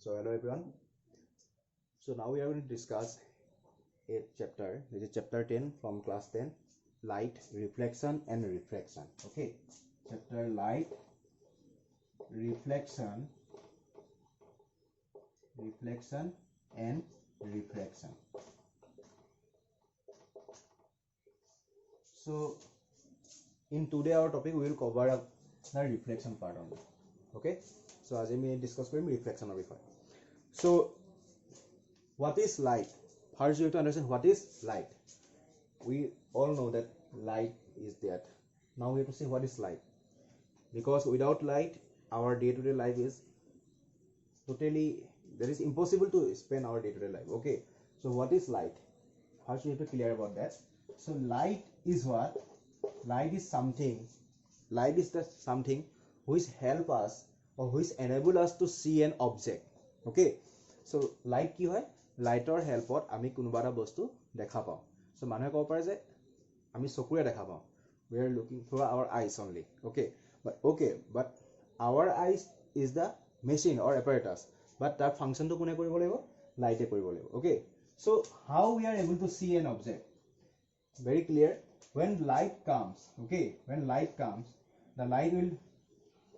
So hello everyone. So now we are going to discuss a chapter. This is chapter 10 from class 10, light, reflection and refraction. Okay, chapter light, reflection and refraction. So in today our topic we will cover up the reflection part only. Okay, so as we discuss reflection of before. So what is light? First you have to understand what is light. We all know that light is that. Now we have to see what is light, because without light our day-to-day life is totally, that is impossible to spend our day-to-day life. Okay, so what is light? First you have to clear about that. So light is what? Light is something, light is the something which help us or which enable us to see an object. Okay, so light ki hoy? Lighter helpot ami kunuba eta bostu dekha pao. So manhe kobo pare je ami sokure dekha pao. We are looking through our eyes only. But our eyes is the machine or apparatus, but that function to kune koribo laibo? Light e koribo laibo. Okay, so how we are able to see an object? Very clear. When light comes, okay, when light comes, the light will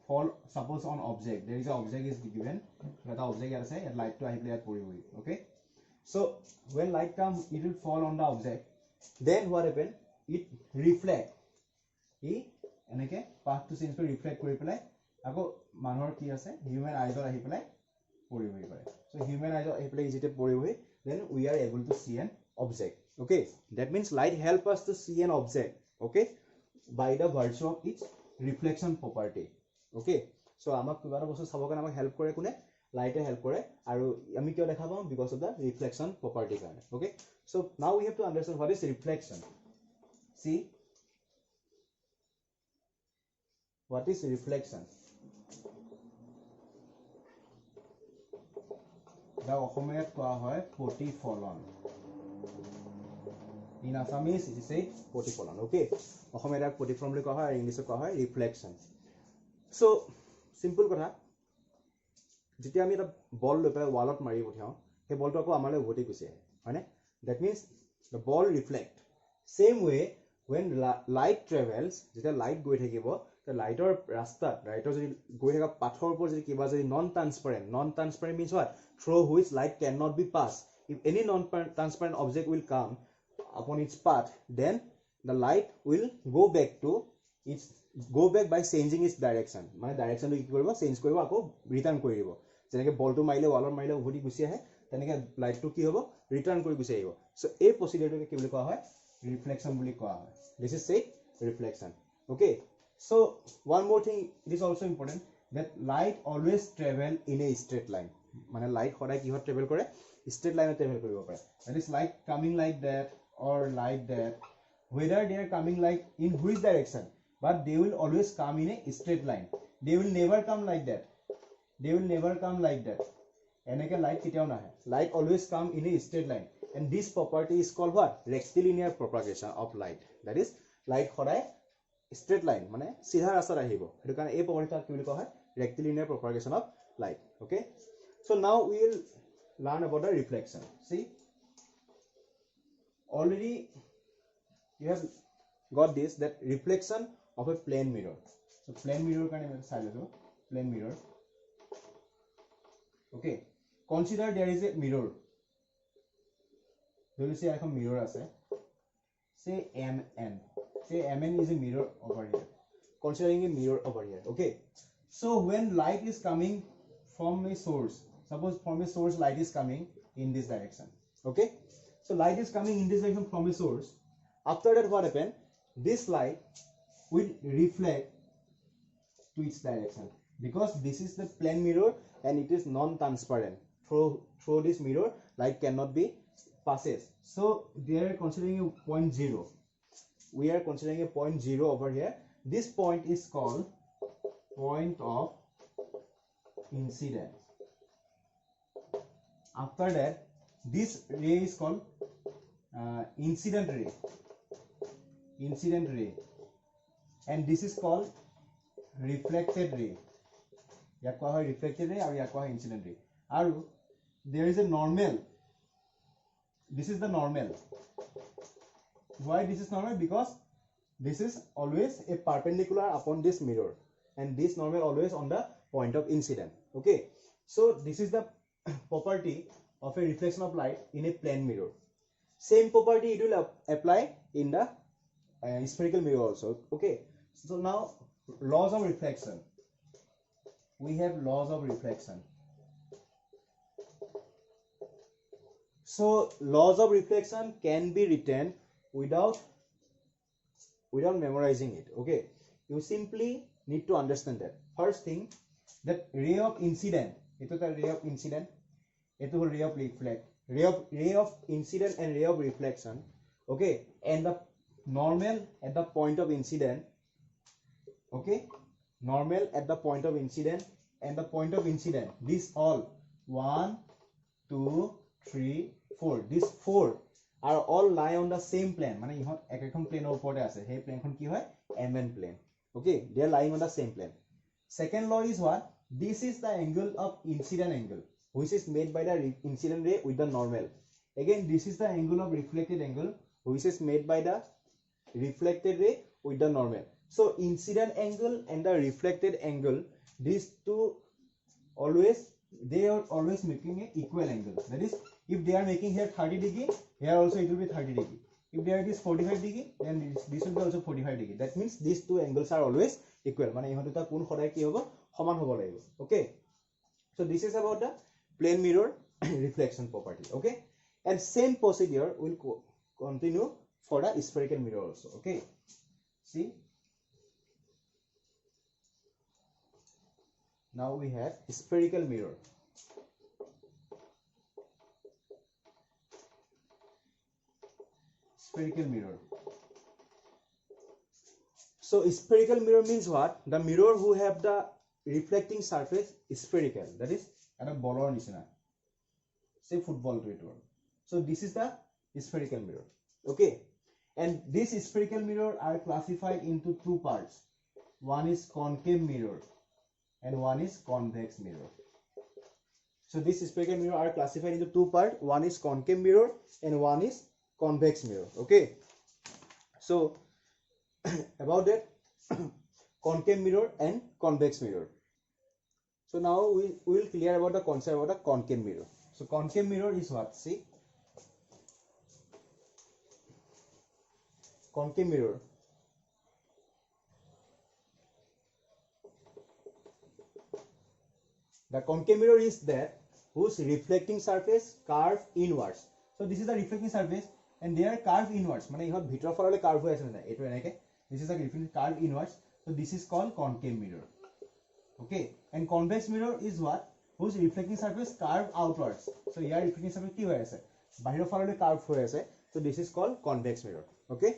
fall, suppose on object. There is an object is given, that object here say light to ahi poribo. Okay, so when light comes, it will fall on the object. Then what happen? It reflect. এনেকে path to change কৰি reflect কৰি পেলাই আকৌ মানুহৰ কি আছে human eyes আহি পেলাই পৰিবহি পাৰে. So human eyes আহি পেলাই যেতিয়া পৰিবহি, then we are able to see an object. Okay, that means light help us to see an object. Okay, by the virtue of its reflection property. Okay, so আমাক কিবা এটা বস্তু চাবৰ কাৰণে আমাক হেল্প কৰে কোনে? Light help কৰে, আৰু আমি কিয় দেখা পাওঁ? Because of the reflection property কাৰণে. Okay, so now we have to understand what is reflection. See, what is reflection? The অসমীয়াত কোৱা হয় প্ৰতিফলন. In Assamese it is said প্ৰতিফলন. Okay, অসমীয়াত প্ৰতিফলন বুলি কোৱা হয় আৰু ইংলিছত কোৱা হয় reflection. So simple কথা, যেতিয়া আমি এটা বল লৈ পেলাই ৱালত মাৰি পঠিয়াও, সেই বলটো আকৌ আমালৈ উভতি গুচি আহে, হয়নে? That means the ball reflect. Same way when light travels, যেতিয়া লাইট গৈ থাকিব, লাইটৰ ৰাস্তাত, লাইটৰ যদি গৈ থকা পাথৰ ওপৰত যদি কিবা যদি non transparent means what? Through which light cannot be passed. If any non transparent object will come upon its path, then the light will go back by changing its direction. মানে direction টো কি কৰিব? Change কৰিব, আকৌ return কৰি দিব. যেনেকৈ বলটো মাৰিলে ৱালত মাৰিলে উভতি গুচি আহে, তেনেকৈ লাইটটো কি হ'ব? ৰিটাৰ্ণ কৰি গুচি আহিব. সো এই প্ৰচিডিউৰটোকে কি বুলি কোৱা হয়? ৰিফ্লেকশ্যন বুলি কোৱা হয়. This is said reflection. Okay, so one more thing, it is also important that light always travel in a straight line. মানে লাইট সদায় কিহত ট্ৰেভেল কৰে? Straight line ট্ৰেভেল কৰিব পাৰে. That is light coming like that or like that, whether they are coming like in which direction, but they will always come in a straight line. They will never come like that. এনেকে light কেতিয়াও নাহে. Light always come in a straight line, and this property is called what? Rectilinear propagation of light. That is light সদায় straight line, মানে সিধা ৰাস্তাত আহিব, সেইটো কাৰণে এই প্ৰপাৰ্টিটো কি বুলি কোৱা হয়? Rectilinear propagation of light. Okay, so now we will learn about the reflection. See, already you have got this, that reflection of a plane mirror. So plane mirror কাৰণে আমি চাই ললো, plane mirror. Okay, consider there is a mirror. There is a mirror আছে. Say MN. Say MN is a mirror over here. Considering a mirror over here. Okay, so when light is coming from a source, suppose from a source light is coming in this direction. Okay, so light is coming in this direction from a source. After that what happen? This light will reflect to its direction, because this is the plane mirror and it is non-transparent. Through this mirror light cannot be passes. So they are considering a point 0. We are considering a point 0 over here. This point is called point of incidence. After that, this ray is called incident ray, and this is called reflected ray. ইয়াক কোৱা হয় reflected ray আৰু ইয়াক কোৱা হয় incident ray. aru there is a normal. This is the normal. Why this is normal? Because this is always a perpendicular upon this mirror, and this normal always on the point of incident. Okay, so this is the property of a reflection of light in a plane mirror. Same property it will apply in the spherical mirror also. Okay, so now laws of reflection. We have laws of reflection. So laws of reflection can be written without memorizing it. Okay, you simply need to understand that. First thing, that ray of incident, it is a ray of incident, it is a ray of reflect, ray of incident and ray of reflection. Okay, and the normal at the point of incident. Okay, normal at the point of incident and the point of incident, this all 1 2 3 4, these 4 are all lie on the same plane. Mane ihot ekekon plane opore ase, he plane kon ki hoy MN plane. Okay, they are lying on the same plane. Second law is what? This is the angle of incident angle, which is made by the incident ray with the normal. Again, this is the angle of reflected angle, which is made by the reflected ray with the normal. So incident angle and the reflected angle, these two always, they are always making an equal angle. That is, if they are making here 30 degree, here also it will be 30 degree. If there it is 45 degree, then this will be also 45 degree. That means these two angles are always equal. Mane ihotu ta kun khodai ki hobo saman hobo lagibo. Okay, so this is about the plane mirror reflection property. Okay, and same procedure will continue for the spherical mirror also. Okay, see, now we have spherical mirror. Spherical mirror. So spherical mirror means what? The mirror who have the reflecting surface spherical, that is at a ball nisina, say football to it. So this is the spherical mirror. Okay, and this spherical mirror are classified into two parts. One is concave mirror and one is convex mirror. So this spherical mirror are classified into two parts. One is concave mirror and one is convex mirror. Okay, so about that concave mirror and convex mirror. So now we will clear about the concept about the concave mirror. So concave mirror is what? See, concave mirror, the concave mirror is that whose reflecting surface curve inwards. So this is the reflecting surface and they are curved inwards. Mane ihot bhitor falole curve hoy ase na, eto enake, this is the reflecting curve inwards. So this is called concave mirror. Okay, and convex mirror is what? Whose reflecting surface curve outwards. So here reflecting surface ki hoy ase, bahiro falole curve hoy ase. So this is called convex mirror. Okay,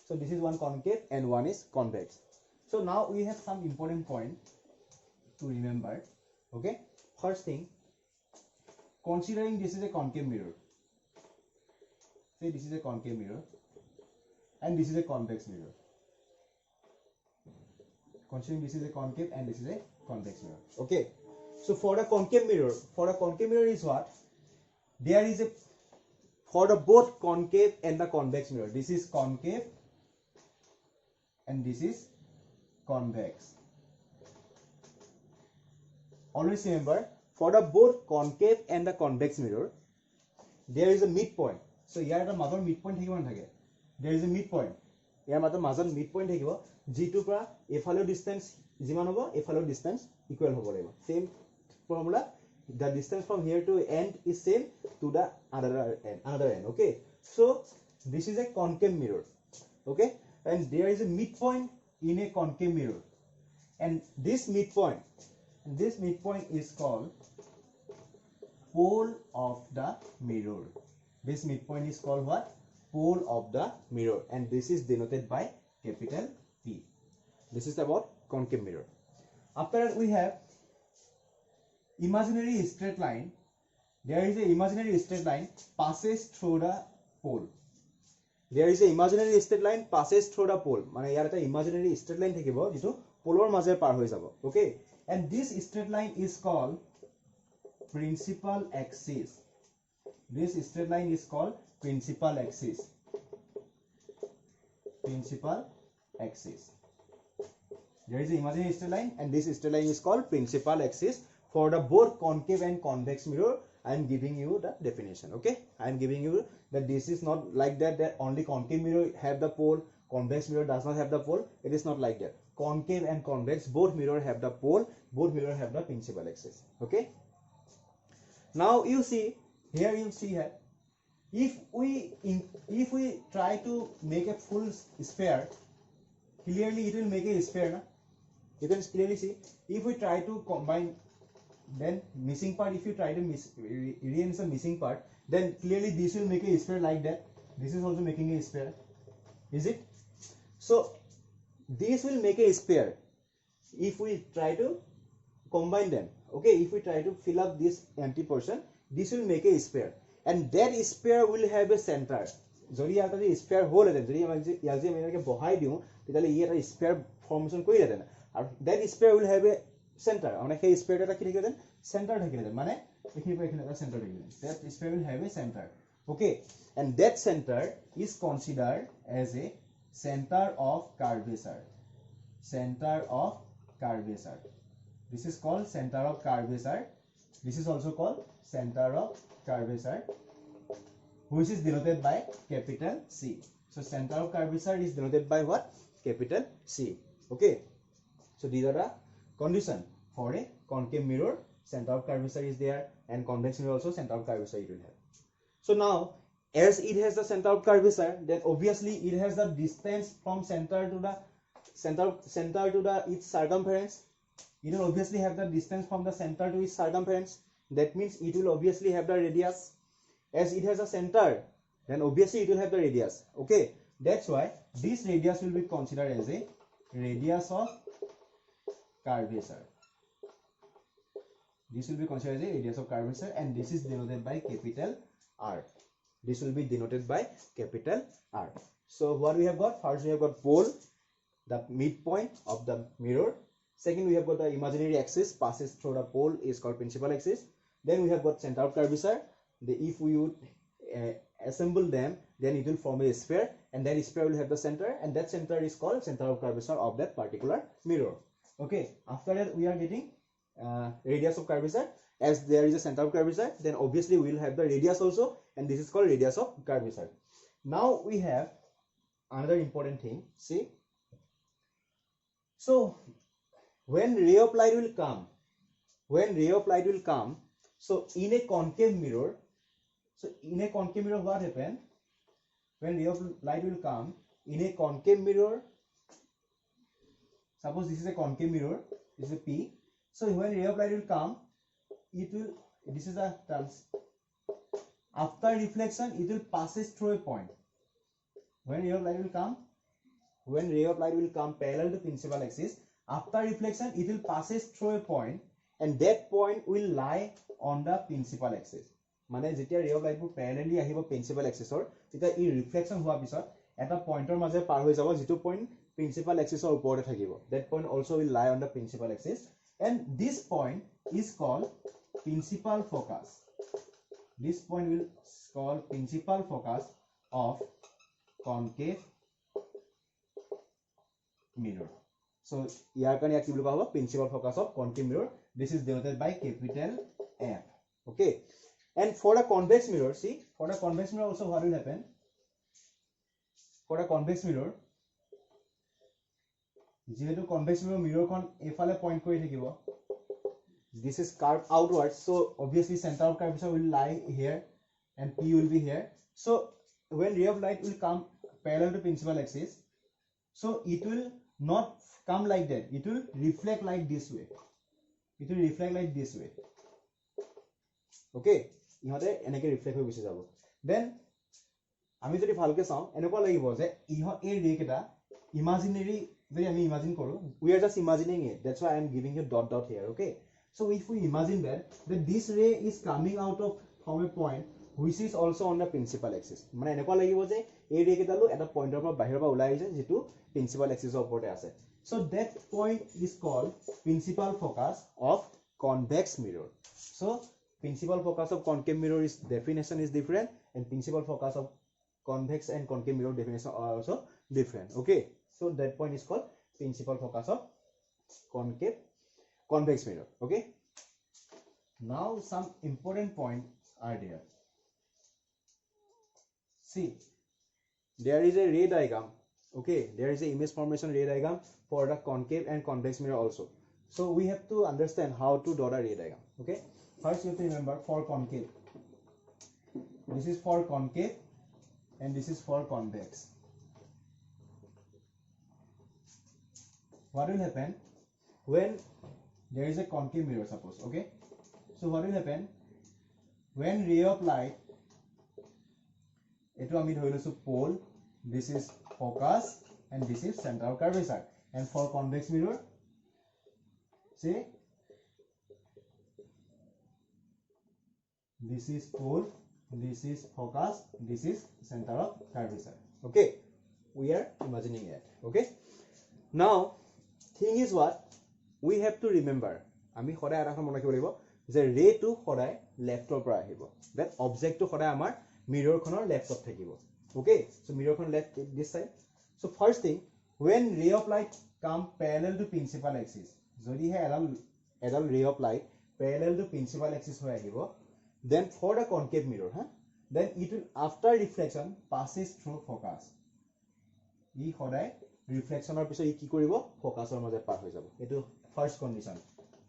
so this is one concave and one is convex. So now we have some important point to remember. Okay, first thing, considering this is a concave mirror, say this is a concave mirror and this is a convex mirror. Considering this is a concave and this is a convex mirror. Okay, so for the concave mirror is what? There is a, for the both concave and the convex mirror, this is concave and this is convex. Always remember, for the both concave and the convex mirror, there is a midpoint. So here the mother midpoint thakibo na thake. There is a midpoint. Here mother midpoint thakibo. G2 pra efalo distance jiman hobo, efalo distance equal hobo laibo. Same formula. The distance from here to end is same to the another end. Okay. So this is a concave mirror. Okay. And there is a midpoint in a concave mirror. And this midpoint is called pole of the mirror. This midpoint is called what? Pole of the mirror, and this is denoted by capital P. This is about concave mirror. After that we have imaginary straight line. There is an imaginary straight line passes through the pole. There is an imaginary straight line passes through the pole. Mane yar eta imaginary straight line thakibo jitu polor maje par hoi jabo. Okay, and this straight line is called principal axis. This straight line is called principal axis. Principal axis. There is an imaginary straight line, and this straight line is called principal axis. For the both concave and convex mirror, I am giving you the definition. Okay, I am giving you that this is not like that, that only concave mirror have the pole, convex mirror does not have the pole. It is not like that. Concave and convex, both mirror have the pole, both mirror have the principal axis. Okay, now you see here, you see here, if we try to make a full sphere, clearly it will make a sphere, na? You can clearly see. If we try to combine, then missing part, if you try to rearrange the missing part, then clearly this will make a sphere like that. This is also making a sphere, is it? So this will make a sphere if we try to combine them. Okay, if we try to fill up this empty portion, this will make a sphere, and that sphere will have a center. যদি এটা যে sphere হ'ল হেতেন, যদি আমি ইয়াক যে এনেকৈ বহাই দিওঁ, তেতিয়াহ'লে ই এটা স্ফিয়াৰ ফৰ্মেশ্যন কৰিলেহেঁতেন, আৰু that sphere will have a centre, মানে সেই স্ফিয়াৰটো এটা কি থাকিলেহেঁতেন, চেণ্টাৰ থাকিলেহেঁতেন, মানে এইখিনি পৰা এইখিনি এটা চেণ্টাৰ থাকিলেহেঁতেন, that sphere will have a centre. Okay, and that centre is considered as a centre of curvature. Center of curvature. This is called center of curvature. This is also called center of curvature, which is denoted by capital C. So center of curvature is denoted by what? Capital C. Okay, so these are the condition for a concave mirror. Center of curvature is there, and convex mirror also center of curvature it will have. So now, as it has the center of curvature, then obviously it has the distance from center to the center to the its circumference. It will obviously have the distance from the center to its circumference. That means it will obviously have the radius. As it has a center, then obviously it will have the radius. Okay, that's why this radius will be considered as a radius of curvature. This will be considered as a radius of curvature, and this is denoted by capital R. This will be denoted by capital R. So what we have got? First we have got pole, the midpoint of the mirror. Second, we have got the imaginary axis passes through the pole is called principal axis. Then we have got center of curvature. If we would assemble them, then it will form a sphere, and that sphere will have the center, and that center is called center of curvature of that particular mirror. Okay, after that we are getting radius of curvature. As there is a center of curvature, then obviously we will have the radius also, and this is called radius of curvature. Now we have another important thing. See, so when ray of light will come, so in a concave mirror, what happen? When ray of light will come in a concave mirror, suppose this is a concave mirror, this is a P. So when ray of light will come, it will, this is a after reflection, it will passes through a point. When ray of light will come, parallel to principal axis, after reflection it will passes through a point, and that point will lie on the principal axis. মানে যেতিয়া ray of light বোৰ parallelly আহিব principal axis or তেতিয়া ই reflection হোৱা পিছত এটা পইণ্টৰ মাজে পাৰ হৈ যাব, যেটো পইণ্ট principal axis ৰ ওপৰতে থাকিব. That point also will lie on the principal axis, and this point is called principal focus. This point will call principal focus of concave mirror. So ইয়াৰ কাৰণে কি বুলি কোৱা হ'ব? Principal focus of concave mirror. This is denoted by capital F. Okay, and for a convex mirror, see, for a convex mirror also what will happen? For a convex mirror, যেহেতু convex mirror mirror এফালে point কৰি থাকিব, this is curved outwards, so obviously center of curvature will lie here, and P will be here. So when ray of light will come parallel to principal axis, so it will not come like that, it will reflect like this way. Okay, ইহতে এনেকে reflect হৈ গুছি যাব. দেন আমি যদি ভালকে চাও, এনেকুৱা লাগিব যে এই ৰে কেটা ইমাজিনাৰী, যদি আমি ইমাজিন কৰো, we are just imagining it, that's why I am giving you dot here. Okay, so if we imagine that this ray is coming out of from a point which is also on the principal axis, মানে এনেকুৱা লাগিব যে এই ৰে কেটালো এটা পইণ্টৰ পৰা বাহিৰৰ পৰা ওলাই আহিছে, যেটো প্ৰিন্সিপাল এক্সিছৰ ওপৰতে আছে. So that point is called principal focus of convex mirror. So principal focus of concave mirror is definition is different, and principal focus of convex and concave mirror definition are also different. Okay, so that point is called principal focus of convex mirror. Okay, now some important points are there. See, there is a ray diagram. Okay, there is a image formation ray diagram for the concave and convex mirror also. So we have to understand how to draw the ray diagram. Okay, first you have to remember for concave, this is for concave and this is for convex. What will happen when there is a concave mirror, suppose? Okay, so what will happen when ray of light, eto ami dhori loisu pole, this is focus and this is center of curvature, and for convex mirror, say this is pole, this is focus, this is center of curvature. Okay, we are imagining it. Okay, now thing is what we have to remember, ami khoday ara mone rakhib lagbo je ray to khoday left or pora ahibo, that object to khoday amar mirror khonor left of thakibo. Okay, so mirror khon left this side. So first thing, when ray of light come parallel to principal axis, jodi hai adal ray of light parallel to principal axis hoy ahibo, then for the concave mirror, then it will after reflection passes through focus. E khoday reflection or pisor e ki koribo, focus or maje par hoy jabo. Eto first condition.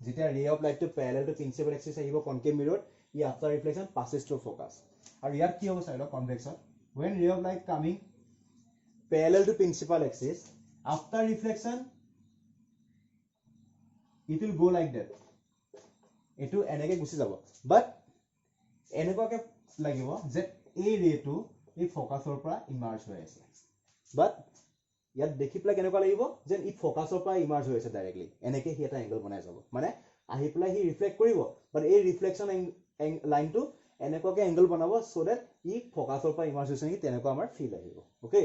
Jeta ray of light to parallel to principal axis ahibo concave mirror, e after reflection passes through focus. Aru yar ki hobo side convection, when ray of light coming parallel to principal axis, after reflection it will go like that. Eto enake gusi jabo, but এনেকুৱা কে লাগিব যে এই ৰেটো এই ফোকাসৰ পৰা emerge হৈ আছে, but ইয়াত দেখি প্লাই কেনেকুৱা লাগিব যে ই ফোকাসৰ পৰা ইমাৰ্জ হৈ আছে ডাইৰেক্টলি, এনেকে হি এটা এংগল বনাই যাব, মানে আহি প্লাই হি ৰিফ্লেক্ট কৰিব, বাট এই ৰিফ্লেকশন লাইনটো এনেকুৱা কে এংগল বনাব সো দ্যাট ই ফোকাসৰ পৰা ইমাৰ্জ হৈছে নেকি তেনেকুৱা আমাৰ ফিল আহিব. ওকে,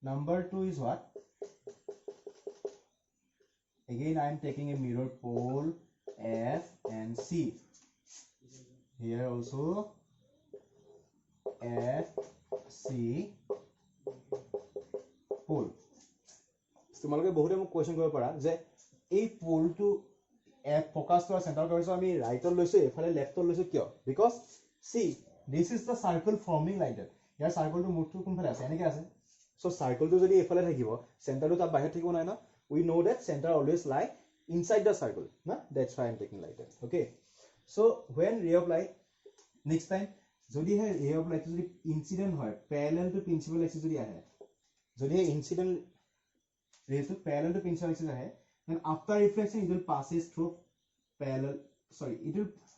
number 2 is what? Again I am taking a mirror pole F and C. Here also F, C, pole. তোমালোকে বহুতে মোক কোৱেশ্চন কৰিব পাৰা যে এই পোলটো F ফোকাস to center কৰিছো আমি ৰাইটত লৈছো এফালে লেফটত লৈছো কিয়? Because see, this is the circle forming like that. ইয়াৰ সাৰ্কেলটো মুঠটো কোনফালে আছে? এনেকে আছে. So circle to যদি এফালে থাকিব, center to তাত বাহিৰত থাকিব নাই না? We know that center always lie inside the circle, na? That's why I'm taking like that. Okay, so when ray of light, next time jodi hai ray of light jodi incident hoy parallel to principal axis jodi ahe, jodi hai incident ray to parallel to principal axis ahe, then after reflection it will passes through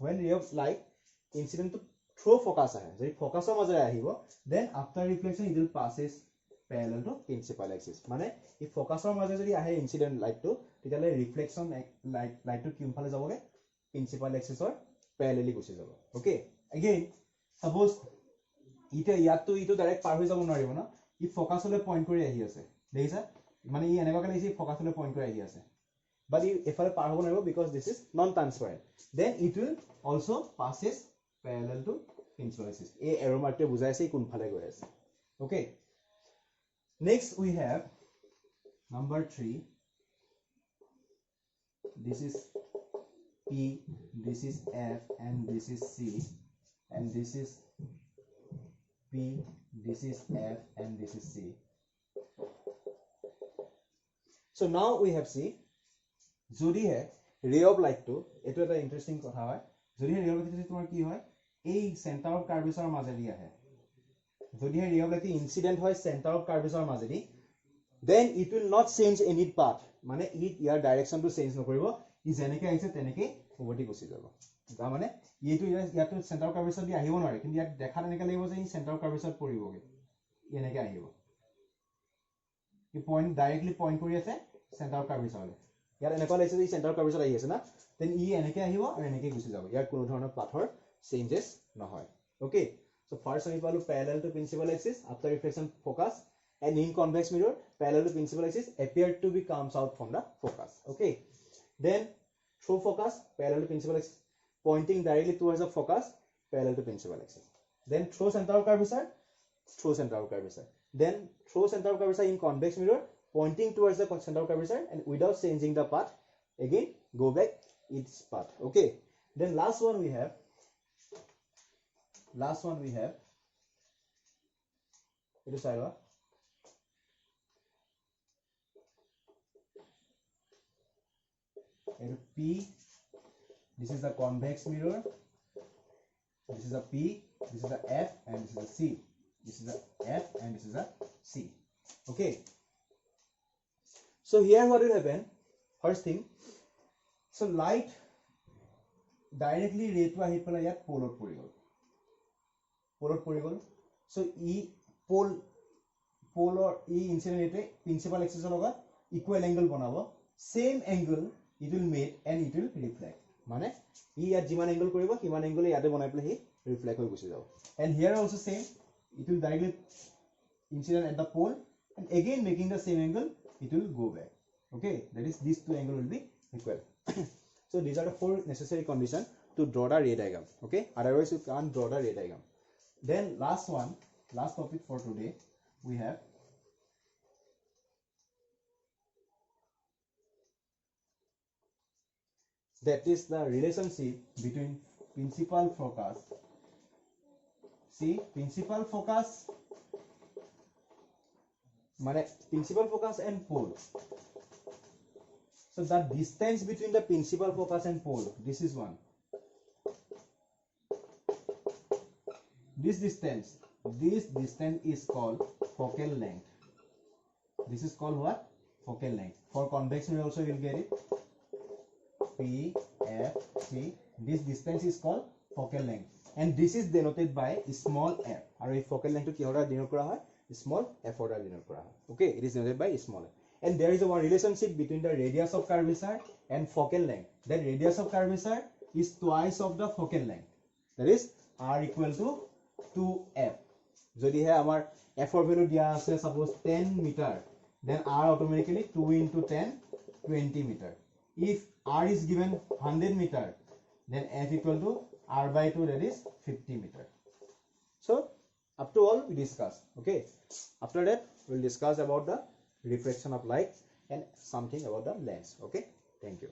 when ray of light incident to through focus ahe, jodi focus or maje ahibo, then after reflection it will passes parallel to principal axis, mane if focus or maje jodi ahe incident light to তেতিয়ালে reflection light to কিম ফালে যাবগে principal এক্সিসৰ প্যাৰেলেলি গুছি যাব. ওকে, again suppose ইটো ইয়াতো ইটো direct পাৰ হৈ যাব নোৱাৰিব না, ই ফোকাসলে পইণ্ট কৰি আহি আছে, দেখিছা মানে ই এনেকুৱা কালে ই ফোকাসলে পইণ্ট কৰি আহি আছে, বাট ই এফালে পাৰ হ'ব নোৱাৰিব because this is non transparent, then it will also passes parallel to principal axis. এই এৰো মাৰ্কটো বুজাইছে কোন ফালে গৈ আছে. Okay, next we have number 3. This is P, this is F, and this is C, and this is P, this is F, and this is C. So now we have C. Jodi hai ray of light to, eto eta interesting kotha hoy, jodi hai ray of light tomar ki hoy ei center of curvature majedi ahe, jodi hai ray of light incident hoy center of curvature majedi, then it will not change any path, মানে ই ইয়াৰ ডাইৰেকশনটো change নকৰিব, ই যেনেকৈ আহিছে তেনেকৈ উভতি Gucci যাব. তাৰ মানে এইটো ইয়াতো চেণ্টাৰ কাৰ্ভেচাৰ দি আহিব নোৱাৰে, কিন্তু ইয়াত দেখা তেনেকৈ লাগিব যে ই চেণ্টাৰ কাৰ্ভেচাৰ পৰিবগে, এনেকৈ আহিব, ই পইণ্ট ডাইৰেক্টলি পইণ্ট কৰি আছে চেণ্টাৰ কাৰ্ভেচাৰলৈ, ইয়াত এনেকুৱা লাগিছে যে ই চেণ্টাৰ কাৰ্ভেচাৰ আহি আছে না, দেন ই এনেকৈ আহিব আৰু এনেকৈ গুচি যাব, ইয়াৰ কোনো ধৰণৰ পাথৰ চেঞ্জেছ নহয়. ওকে, সো ফাৰ্ষ্ট আমি পালো parallel to principal axis after reflection focus, and in convex mirror parallel to principal axis appeared to be comes out from the focus. Okay, then through focus parallel to principal axis, pointing directly towards the focus parallel to principal axis. Then through center of curvature, through center of curvature. Then through center of curvature in convex mirror, pointing towards the center of curvature and without changing the path, again go back its path. Okay. Then last one we have it is P. This is the convex mirror. This is a P. This is a F, and this is a C. This is a F, and this is a C. Okay. So here what will happen? First thing. So light directly ray to ahi pala yat pole pori gol. So E pole or E incident ete principal axis loga equal angle banabo. Same angle it will make and it will reflect. Mane E at jiman angle koribo kiman angle yate banai pele he reflect hoi gusi jabo. And here also same, it will directly incident at the pole and again making the same angle it will go back. Okay, that is these two angles will be equal. So these are the 4 necessary conditions to draw the ray diagram. Okay, otherwise you can't draw the ray diagram. Then last topic for today we have that is the relationship between principal focus. See, principal focus and pole. So the distance between the principal focus and pole, this is one. This distance is called focal length. This is called what? Focal length. For convex mirror also you will get it. P, F, C. This distance is called focal length. And this is denoted by small f. Or if focal length to kihora denote kora hai, small f order denote kora hai. Okay, it is denoted by small f. And there is a one relationship between the radius of curvature and focal length. That radius of curvature is twice of the focal length. That is r equal to 2f. Jodi hai amar f or value dia ase suppose 10 meter, then r automatically 2 into 10, 20 meter. If r is given 100 meter, then f equal to r by 2, that is 50 meter. So up to all we discuss. Okay, after that we will discuss about the reflection of light and something about the lens. Okay, thank you.